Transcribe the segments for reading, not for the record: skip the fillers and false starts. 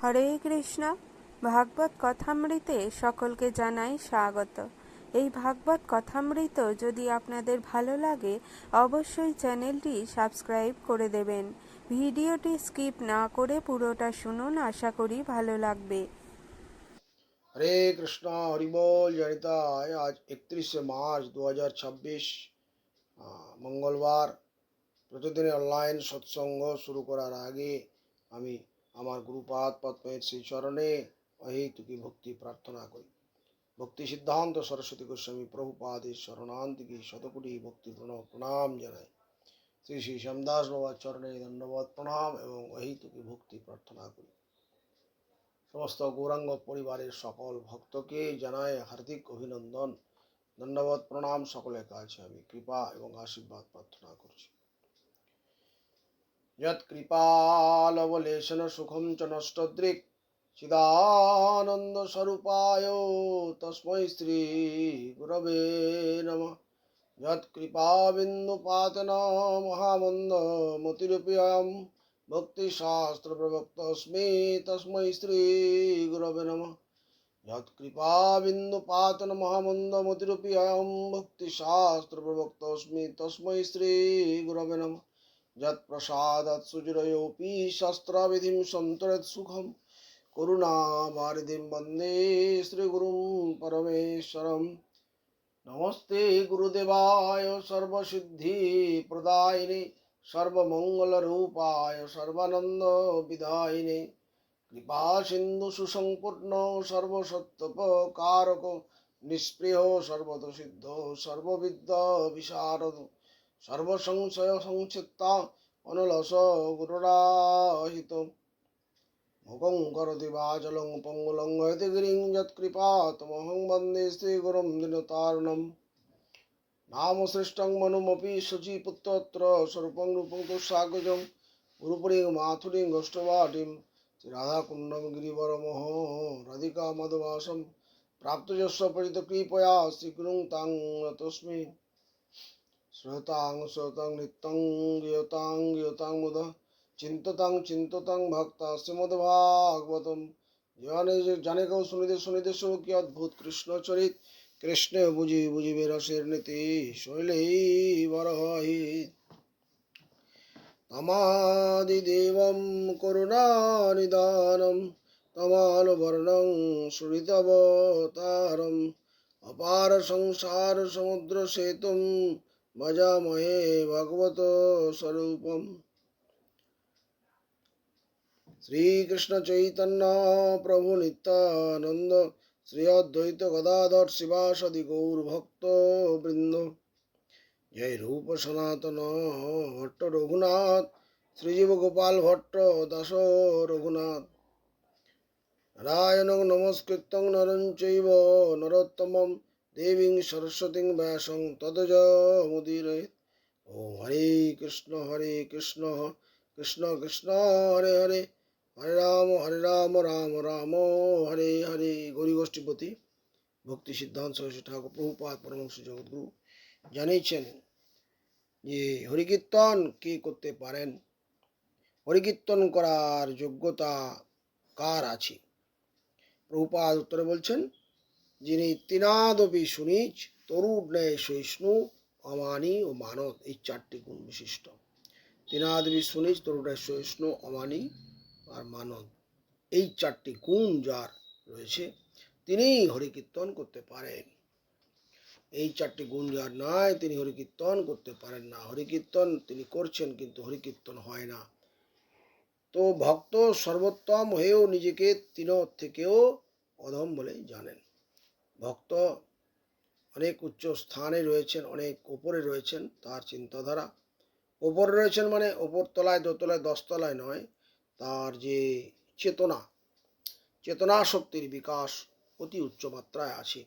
হরে কৃষ্ণ। ভাগবত কথামৃতে সকলকে জানাই স্বাগত। এই ভাগবত কথামৃত যদি আপনাদের ভালো লাগে অবশ্যই চ্যানেলটি সাবস্ক্রাইব করে দেবেন। ভিডিওটি স্কিপ না করে পুরোটা শুনুন, আশা করি ভালো লাগবে। हरे कृष्णा हरि बोल जनिताय। आज 31 मार्च 2026 মঙ্গলবার। প্রতিদিন অনলাইন সৎসঙ্গ শুরু করার আগে আমি আমার গুরুপাদ পদ্মের শ্রী চরণে অহেতুকি ভক্তি প্রার্থনা করি। ভক্তি সিদ্ধান্ত সরস্বতী গোস্বামী প্রভুপাদের শরণান্তিকে শতকোটি ভক্তি প্রণাম জানাই। শ্রী শ্রী শ্যামদাস বাবার চরণে দণ্ডবত প্রণাম এবং অহেতুকি ভক্তি প্রার্থনা করি। সমস্ত গৌরাঙ্গ পরিবারের সকল ভক্তকে জানায় হার্দিক অভিনন্দন, দণ্ডবত প্রণাম। সকলের কাছে আমি কৃপা এবং আশীর্বাদ প্রার্থনা করছি। যৎ কৃপালবলেশন সুখম চ নষ্টদৃক চিদানন্দ স্বরূপায় তস্मै শ্রী গুরবে নমঃ। যৎ কৃপাবিন্দুপাতন মহামন্দ মতিরূপীয়ম ভক্তি শাস্ত্র প্রবক্তস্মি তস্मै শ্রী গুরবে নমঃ। যৎ কৃপাবিন্দুপাতন মহামন্দ মতিরূপীয়ম ভক্তি শাস্ত্র প্রবক্তস্মি তস্मै শ্রী গুরবে নমঃ। যৎ প্রসাদাৎ সুজরয়োপি শাস্ত্রাবিধিম সন্তরৎ সুখম করুণাবারিধিম বন্দে শ্রীগুরুম পরমেশ্বরম। নমস্তে গুরুদেবায় সর্বসিদ্ধি প্রদায়িনে সর্বমঙ্গলরূপায় সর্বানন্দ বিধায়িনে কৃপা সিন্ধু সুসম্পূর্ণ সর্বসত্যপকারক নিষ্প্রিয় সর্বদোষিদ্ধ সর্ববিদ্য বিশারদ সর্বসংশয় সংচিত্তা অনলস গুরুরাহিত মুখং করোতি বাচলং পঙ্গুলং হয়তিগিরিং যৎকৃপাতমহং বন্দে শ্রীগুরুম দীনতারিণম। নামশ্রেষ্ঠং মনুমপি শচীপুত্রত্র স্বরূপং রূপং তুষ্যাগ্রজং গুরুপুরীং মাথুরিং গোষ্ঠবাটিং রাধাকুণ্ডম গিরিবরমোহ রাধিকা মধুমাসম প্রাপ্তযস্য পরিতকৃপয়া শ্রীগুরুং তাং নতোস্মি। শ্রোতাং শ্রোতাং নিত্যং গীয়তাং গীয়তাং মুদ চিন্ততাং চিন্ততাং ভক্তা শ্রীমদ্ভাগবতম। জানে কেউ শুনিতে শুনিতে শো কি অদ্ভুত কৃষ্ণ চরিত, কৃষ্ণ বুঝি বুঝিবে রসের নীতি শৈলেই বরহিত। তমাদিদেবম করুণানিদানম তমালবর্ণং সুরিতবতারম অপার সংসার সমুদ্র সেতুম ভজামহে ভগবত স্বরূপম। শ্রীকৃষ্ণ চৈতন্য প্রভু নিত্যানন্দ শ্রী অদ্বৈত গদাধর শিবাসাদি গৌর ভক্ত বৃন্দ। জয় রূপ সনাতন ভট্ট রঘুনাথ শ্রীজীব গোপাল ভট্ট দাস রঘুনাথ। নারায়ণং নমস্কৃত্যং নরং চৈব নরোত্তমং দেবীং সরস্বতীং ব্যাসং তদজ মুদীরয়েৎ। ওম হরে কৃষ্ণ কৃষ্ণ কৃষ্ণ হরে হরে, হরে রাম রাম রাম হরে হরে। গৌরী গোষ্ঠীপতি ভক্তি সিদ্ধান্ত সরস্বতী ঠাকুর প্রভুপাদ পরমহংস জগদ্গুরু জানিয়েছেন যে হরিকীর্তন কে করতে পারেন, হরিকীর্তন করার যোগ্যতা কার আছে। প্রভুপাদ উত্তরে বলছেন, যিনি তিনাদপি সুনীচ তরুড ন্যায় সহিষ্ণু অমানি ও মানব, এই চারটি গুণ বিশিষ্ট। তিনাদপি সুনীচ তরুড ন্যায় সহিষ্ণু অমানি আর মানব, এই চারটি গুণ যার রয়েছে তিনি হরিকীর্তন করতে পারেন। এই চারটি গুণ যার নাই তিনি হরিকীর্তন করতে পারেন না। হরিকীর্তন তিনি করছেন কিন্তু হরিকীর্তন হয় না। তো ভক্ত সর্বোত্তম হয়েও নিজেকে তিন থেকেও অধম বলে জানেন। ভক্ত অনেক উচ্চ স্থানে রয়েছেন, অনেক ওপরে রয়েছেন, তার চিন্তাধারা ওপরে রয়েছেন মানে ওপর তলায় দোতলায় দশতলায় নয়, তার যে চেতনা শক্তির বিকাশ অতি উচ্চ মাত্রায় আছে।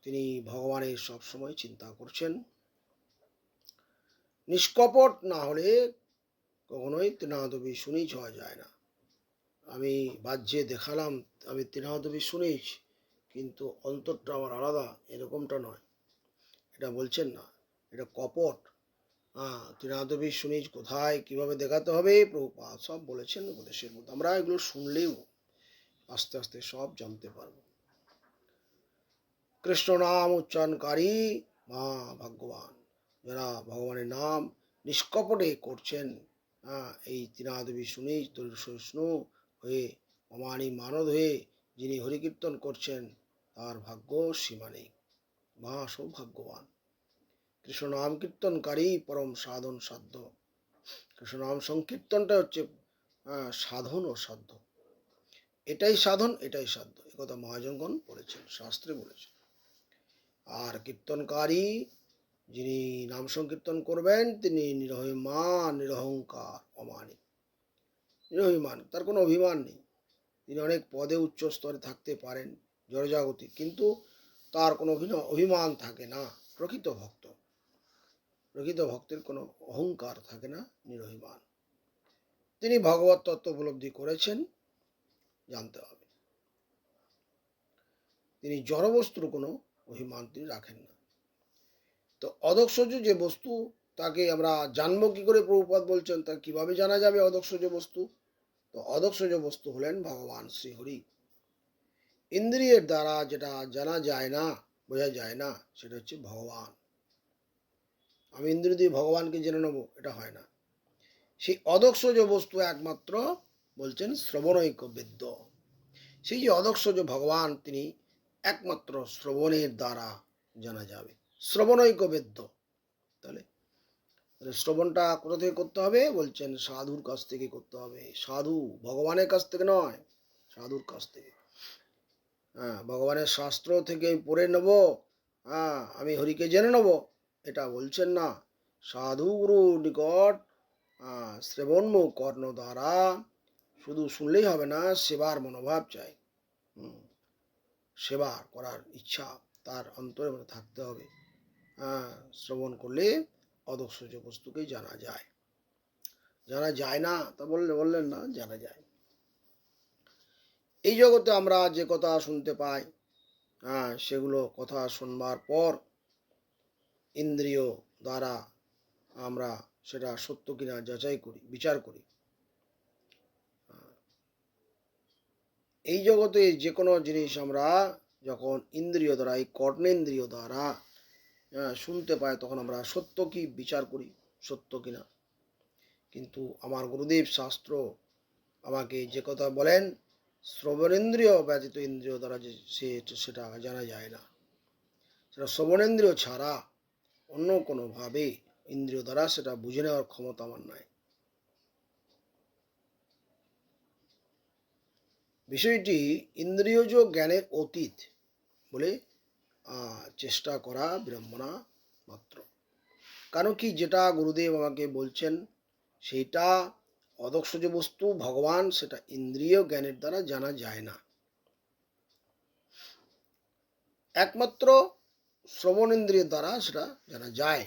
তিনি ভগবানের সবসময় চিন্তা করছেন। নিষ্কপট না হলে কখনোই তৃণাদবি শুনিচ হওয়া যায় না। আমি বাহ্যে দেখালাম আমি তৃণাদবি শুনিচ, কিন্তু অন্তরটা আমার আলাদা, এরকমটা নয়। এটা বলছেন না, এটা কপট। ত্রিনাদবী সুনিজ কোথায় কিভাবে দেখাতে হবে প্রভুপাদ সব বলেছেন উপদেশের মধ্যে। আমরা এগুলো শুনলেও আস্তে আস্তে সব জানতে পারবো। কৃষ্ণ নাম উচ্চারণকারী মা ভাগ্যবান, যারা ভগবানের নাম নিষ্কপটে করছেন, এই ত্রিনাদবী সুনিজ সহিষ্ণু হয়ে অমানি মানদ হয়ে যিনি হরিকীর্তন করছেন তার ভাগ্য সীমা নেই, মহা সৌভাগ্যবান। কৃষ্ণ নাম কীর্তনকারী পরম সাধন সাধ্য। কৃষ্ণ নাম সংকীর্তনটা হচ্ছে সাধন ও সাধ্য, এটাই সাধন এটাই সাধ্য, একথা মহাজনগণ বলেছেন, শাস্ত্রে বলেছেন। আর কীর্তনকারী যিনি নাম সংকীর্তন করবেন তিনি নিরভিমান নিরহংকার অমানিক। নিরভিমান, তার কোনো অভিমান নেই। তিনি অনেক পদে উচ্চ স্তরে থাকতে পারেন, জড়জাগতিক, কিন্তু তার কোনো অভিমান থাকে না। প্রকৃত ভক্তের কোনো অহংকার থাকে না, নিরভিমান। তিনি ভগবত তত্ত্ব উপলব্ধি করেছেন, জানতে হবে। তিনি জড়বস্তুর কোনো অভিমান তিনি রাখেন না। তো অদক্ষজ যে বস্তু তাকে আমরা জানবো কি করে? প্রভুপাদ বলছেন তা কিভাবে জানা যাবে অদক্ষজ বস্তু? তো অদক্ষজ বস্তু হলেন ভগবান শ্রীহরি। ইন্দ্রিয়ের দ্বারা যেটা জানা যায় না, বোঝা যায় না, সেটা হচ্ছে ভগবান। আমি ইন্দ্রিয় দিয়ে ভগবানকে জেনে নেবো, এটা হয় না। সেই অদক্ষজ বস্তু একমাত্র বলছেন শ্রবণৈক বেদ্য। সেই যে অদক্ষজ ভগবান তিনি একমাত্র শ্রবণের দ্বারা জানা যাবে, শ্রবণৈক বেদ্য। তাহলে শ্রবণটা কোথা থেকে করতে হবে? বলছেন সাধুর কাছ থেকে করতে হবে। সাধু, ভগবানের কাছ থেকে নয়, সাধুর কাছ থেকে। ভগবানের শাস্ত্র থেকে পড়ে নেব, আমি হরিকে জেনে নেব, এটা বলছেন না। সাধু গুরু নিকট শ্রবণমুখ কর্ণ দ্বারা শুধু শুনলেই হবে না, সেবার মনোভাব চাই। সেবা করার ইচ্ছা তার অন্তরে মধ্যে থাকতে হবে। শ্রবণ করলে অদক্ষজ বস্তুকে জানা যায়। জানা যায় না তা বললেন না, জানা যায়। এই জগতে আমরা যে কথা শুনতে পাই, সেগুলো কথা শুনবার পর ইন্দ্রিয় দ্বারা আমরা সেটা সত্য কিনা যাচাই করি, বিচার করি। এই জগতে যে কোনো জিনিস আমরা যখন ইন্দ্রিয় দ্বারা, এই কর্ণেন্দ্রিয় দ্বারা শুনতে পাই, তখন আমরা সত্য কি বিচার করি, সত্য কিনা। কিন্তু আমার গুরুদেব শাস্ত্র আমাকে যে কথা বলেন, শ্রবণেন্দ্রিয় ব্যতীত ইন্দ্রিয় দ্বারা যে সেটা জানা যায় না। সেটা শ্রবণেন্দ্রিয় ছাড়া অন্য কোনোভাবে ইন্দ্রিয় দ্বারা সেটা বুঝে নেওয়ার ক্ষমতা আমার নাই। বিষয়টি ইন্দ্রিয়জ জ্ঞানের অতীত বলে চেষ্টা করা বিড়ম্বনা মাত্র। কারণ কি, যেটা গুরুদেব আমাকে বলছেন সেইটা অদক্ষজ বস্তু ভগবান, সেটা ইন্দ্রিয় জ্ঞানের দ্বারা জানা যায় না। একমাত্র শ্রবণ ইন্দ্রিয়ের দ্বারা সেটা জানা যায়।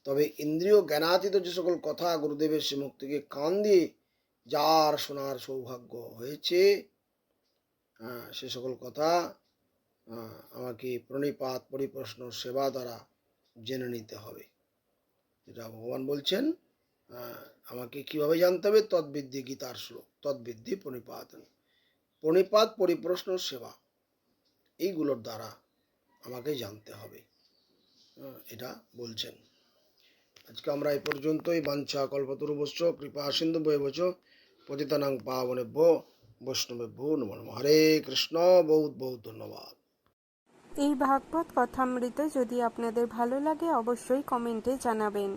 তবে ইন্দ্রিয় জ্ঞানাতীত যে সকল কথা গুরুদেবের শ্রীমুখ থেকে কান দিয়ে যার শোনার সৌভাগ্য হয়েছে, সে সকল কথা আমাকে প্রণিপাত পরিপ্রশ্ন সেবা দ্বারা জেনে নিতে হবে। যেটা ভগবান বলছেন, আমাকে কিভাবে জানতে হবে? তদ্বিদ্ধি গীতার শ্লোক, তদ্বিদ্ধি প্রণিপাত পরিপ্রশ্ন সেবা, এইগুলোর দ্বারা আমাকে জানতে হবে, এটা বলছেন। আজকে আমরা এই পর্যন্তই। বাঞ্ছা কল্পতরুভ্যশ্চ কৃপা সিন্ধু ভৈবচ পতিতানাং পাবনেভ্যো বৈষ্ণবেভ্যো নমো নমঃ। হরে কৃষ্ণ। বহুত বহুত ধন্যবাদ। এই ভাগবত কথামৃত যদি আপনাদের ভালো লাগে অবশ্যই কমেন্টে জানাবেন।